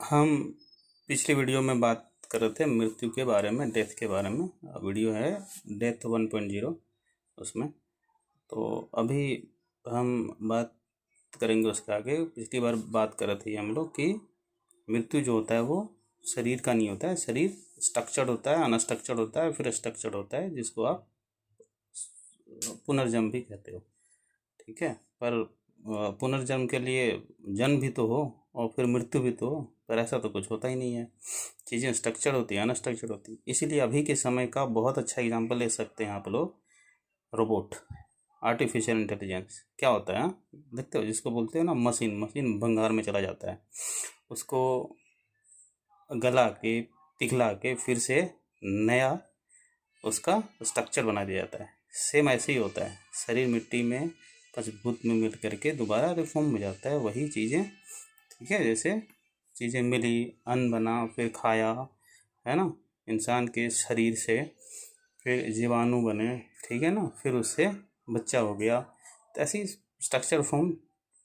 हम पिछली वीडियो में बात कर रहे थे मृत्यु के बारे में, डेथ के बारे में। वीडियो है डेथ 1.0 उसमें। तो अभी हम बात करेंगे उसके आगे। पिछली बार बात कर रहे थे हम लोग कि मृत्यु जो होता है वो शरीर का नहीं होता है। शरीर स्ट्रक्चर्ड होता है, अनस्ट्रक्चर्ड होता है, फिर स्ट्रक्चर्ड होता है, जिसको आप पुनर्जन्म भी कहते हो। ठीक है, पर पुनर्जन्म के लिए जन्म भी तो हो और फिर मृत्यु भी तो हो, पर ऐसा तो कुछ होता ही नहीं है। चीज़ें स्ट्रक्चर होती हैं, अनस्ट्रक्चर होती। इसीलिए अभी के समय का बहुत अच्छा एग्जांपल ले सकते हैं आप लोग, रोबोट, आर्टिफिशियल इंटेलिजेंस। क्या होता है हाँ? देखते हो, जिसको बोलते हैं ना मशीन। मशीन भंगार में चला जाता है, उसको गला के पिघला के फिर से नया उसका स्ट्रक्चर बना दिया जाता है। सेम ऐसे ही होता है, शरीर मिट्टी में पंचभूत में मिल करके दोबारा रिफॉर्म हो जाता है, वही चीज़ें। ठीक है, जैसे चीज़ें मिली, अन्न बना, फिर खाया, है ना, इंसान के शरीर से फिर जीवाणु बने, ठीक है ना, फिर उससे बच्चा हो गया। तो ऐसी स्ट्रक्चर फॉर्म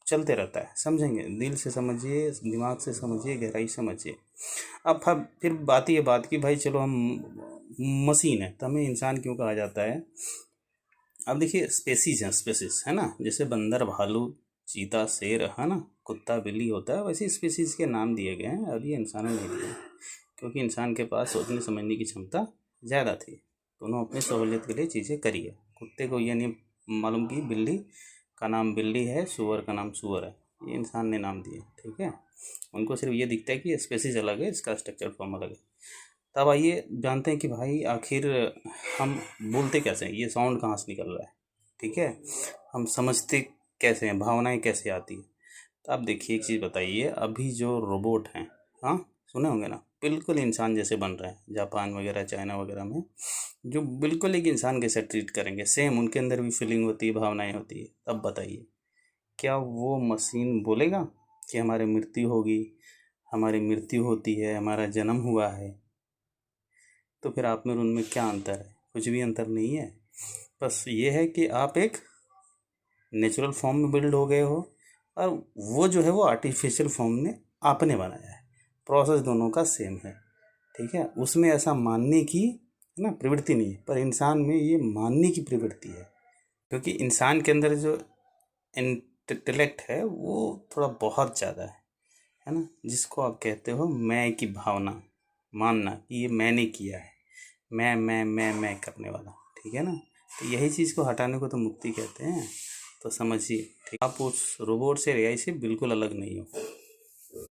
चलते रहता है। समझेंगे, दिल से समझिए, दिमाग से समझिए, गहराई समझिए। अब फिर बात ये बात की भाई चलो हम मशीन है तो हमें इंसान क्यों कहा जाता है। अब देखिए, स्पेसीज हैं, स्पेसीज है ना, जैसे बंदर, भालू, चीता, शेर, है ना, कुत्ता, बिल्ली होता है, वैसे स्पेसीज के नाम दिए गए हैं। अभी इंसानों ने दिए हैं क्योंकि इंसान के पास सोचने समझने की क्षमता ज़्यादा थी, तो उन्होंने अपनी सहूलियत के लिए चीज़ें करी है। कुत्ते को ये नहीं मालूम कि बिल्ली का नाम बिल्ली है, सुअर का नाम सुअर है, ये इंसान ने नाम दिए। ठीक है, उनको सिर्फ ये दिखता है कि स्पेसीज अलग है, इसका स्ट्रक्चर फॉर्म अलग है। तब आइए जानते हैं कि भाई आखिर हम बोलते कैसे हैं, ये साउंड कहाँ से निकल रहा है। ठीक है, हम समझते कैसे हैं, भावनाएं कैसे आती है। तो आप देखिए, एक चीज़ बताइए, अभी जो रोबोट हैं, हाँ सुने होंगे ना, बिल्कुल इंसान जैसे बन रहे हैं, जापान वगैरह, चाइना वगैरह में, जो बिल्कुल एक इंसान के साथ ट्रीट करेंगे, सेम उनके अंदर भी फीलिंग होती है, भावनाएं होती है। तब बताइए, क्या वो मशीन बोलेगा कि हमारी मृत्यु होगी, हमारी मृत्यु होती है, हमारा जन्म हुआ है? तो फिर आप में और उनमें क्या अंतर है? कुछ भी अंतर नहीं है। बस ये है कि आप एक नेचुरल फॉर्म में बिल्ड हो गए हो, और वो जो है वो आर्टिफिशियल फॉर्म में आपने बनाया है। प्रोसेस दोनों का सेम है। ठीक है, उसमें ऐसा मानने की, है ना, प्रवृत्ति नहीं है, पर इंसान में ये मानने की प्रवृत्ति है। क्योंकि इंसान के अंदर जो इंटेलेक्ट है वो थोड़ा बहुत ज़्यादा है ना, जिसको आप कहते हो मैं की भावना, मानना कि ये मैंने किया है, मैं करने वाला। ठीक है ना, तो यही चीज़ को हटाने को तो मुक्ति कहते हैं। तो समझिए, ठीक, आप उस रोबोट से, एआई से बिल्कुल अलग नहीं हो।